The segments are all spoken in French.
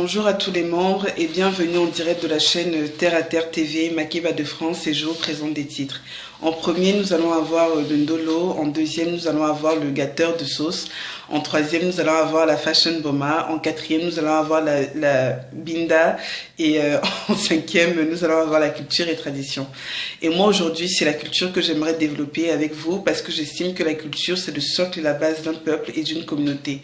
Bonjour à tous les membres et bienvenue en direct de la chaîne Terre à Terre TV, Makeba de France, et je vous présente des titres. En premier, nous allons avoir le Ndolo. En deuxième, nous allons avoir le gâteur de sauce. En troisième, nous allons avoir la Fashion Boma. En quatrième, nous allons avoir la Binda. Et en cinquième, nous allons avoir la culture et tradition. Et moi, aujourd'hui, c'est la culture que j'aimerais développer avec vous parce que j'estime que la culture, c'est le socle et la base d'un peuple et d'une communauté.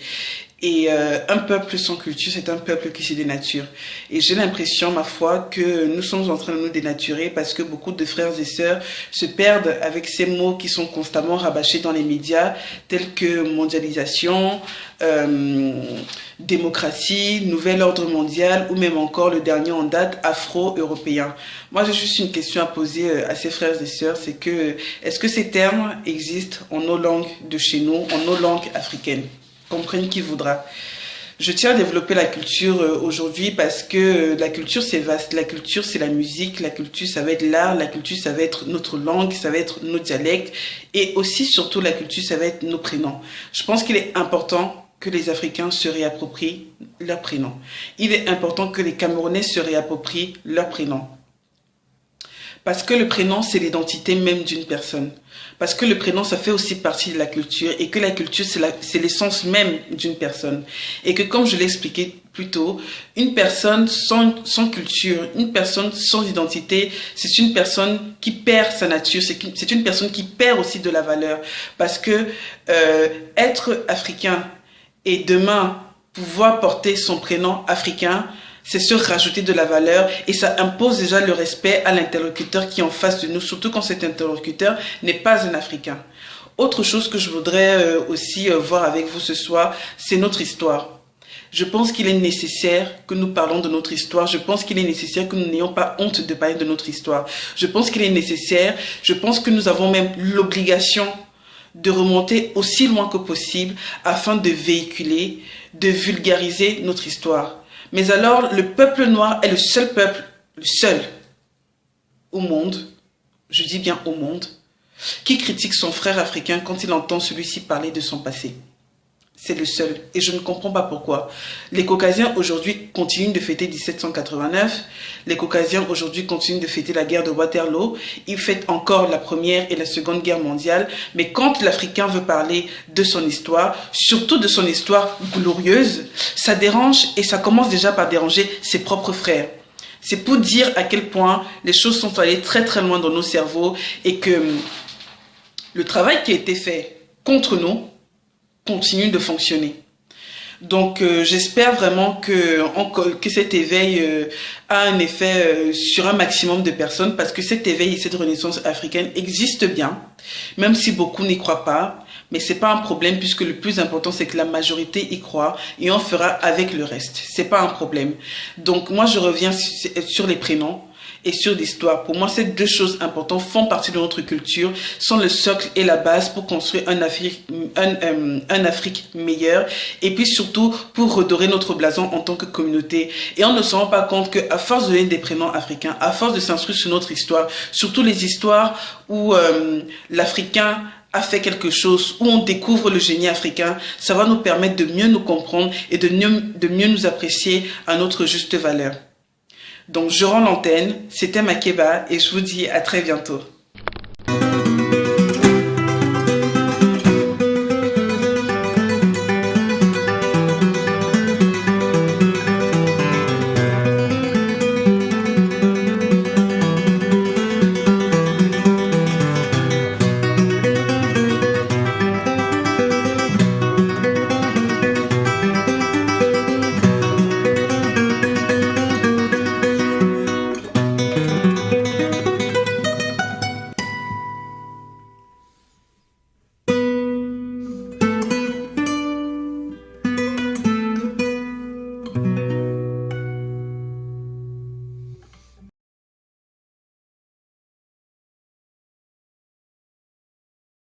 Et un peuple sans culture, c'est un peuple qui se dénature. Et j'ai l'impression, ma foi, que nous sommes en train de nous dénaturer parce que beaucoup de frères et sœurs se perdent avec ces mots qui sont constamment rabâchés dans les médias, tels que mondialisation, démocratie, nouvel ordre mondial, ou même encore le dernier en date, afro-européen. Moi, j'ai juste une question à poser à ces frères et sœurs, c'est que, est-ce que ces termes existent en nos langues de chez nous, en nos langues africaines? Comprenne qui voudra. Je tiens à développer la culture aujourd'hui parce que la culture c'est vaste. La culture c'est la musique, la culture ça va être l'art, la culture ça va être notre langue, ça va être nos dialectes et aussi surtout la culture ça va être nos prénoms. Je pense qu'il est important que les Africains se réapproprient leurs prénoms. Il est important que les Camerounais se réapproprient leurs prénoms. Parce que le prénom, c'est l'identité même d'une personne. Parce que le prénom, ça fait aussi partie de la culture. Et que la culture, c'est l'essence même d'une personne. Et que comme je l'ai expliqué plus tôt, une personne sans culture, une personne sans identité, c'est une personne qui perd sa nature. C'est une personne qui perd aussi de la valeur. Parce que être africain et demain pouvoir porter son prénom africain, c'est se rajouter de la valeur et ça impose déjà le respect à l'interlocuteur qui est en face de nous, surtout quand cet interlocuteur n'est pas un Africain. Autre chose que je voudrais aussi voir avec vous ce soir, c'est notre histoire. Je pense qu'il est nécessaire que nous parlons de notre histoire. Je pense qu'il est nécessaire que nous n'ayons pas honte de parler de notre histoire. Je pense qu'il est nécessaire, je pense que nous avons même l'obligation de remonter aussi loin que possible afin de véhiculer, de vulgariser notre histoire. Mais alors, le peuple noir est le seul peuple, le seul au monde, je dis bien au monde, qui critique son frère africain quand il entend celui-ci parler de son passé. C'est le seul. Et je ne comprends pas pourquoi. Les Caucasiens aujourd'hui continuent de fêter 1789. Les Caucasiens aujourd'hui continuent de fêter la guerre de Waterloo. Ils fêtent encore la Première et la Seconde Guerre mondiale. Mais quand l'Africain veut parler de son histoire, surtout de son histoire glorieuse, ça dérange et ça commence déjà par déranger ses propres frères. C'est pour dire à quel point les choses sont allées très très loin dans nos cerveaux et que le travail qui a été fait contre nous continue de fonctionner. Donc j'espère vraiment que cet éveil a un effet sur un maximum de personnes parce que cet éveil et cette renaissance africaine existe bien, même si beaucoup n'y croient pas, mais c'est pas un problème puisque le plus important c'est que la majorité y croit et on fera avec le reste. C'est pas un problème. Donc moi je reviens sur les prénoms et sur l'histoire. Pour moi, ces deux choses importantes font partie de notre culture, sont le socle et la base pour construire un Afrique meilleur et puis surtout pour redorer notre blason en tant que communauté. Et on ne se rend pas compte qu'à force de donner des prénoms africains, à force de s'instruire sur notre histoire, surtout les histoires où l'Africain a fait quelque chose, où on découvre le génie africain, ça va nous permettre de mieux nous comprendre et de mieux nous apprécier à notre juste valeur. Donc je rends l'antenne, c'était Makeba et je vous dis à très bientôt.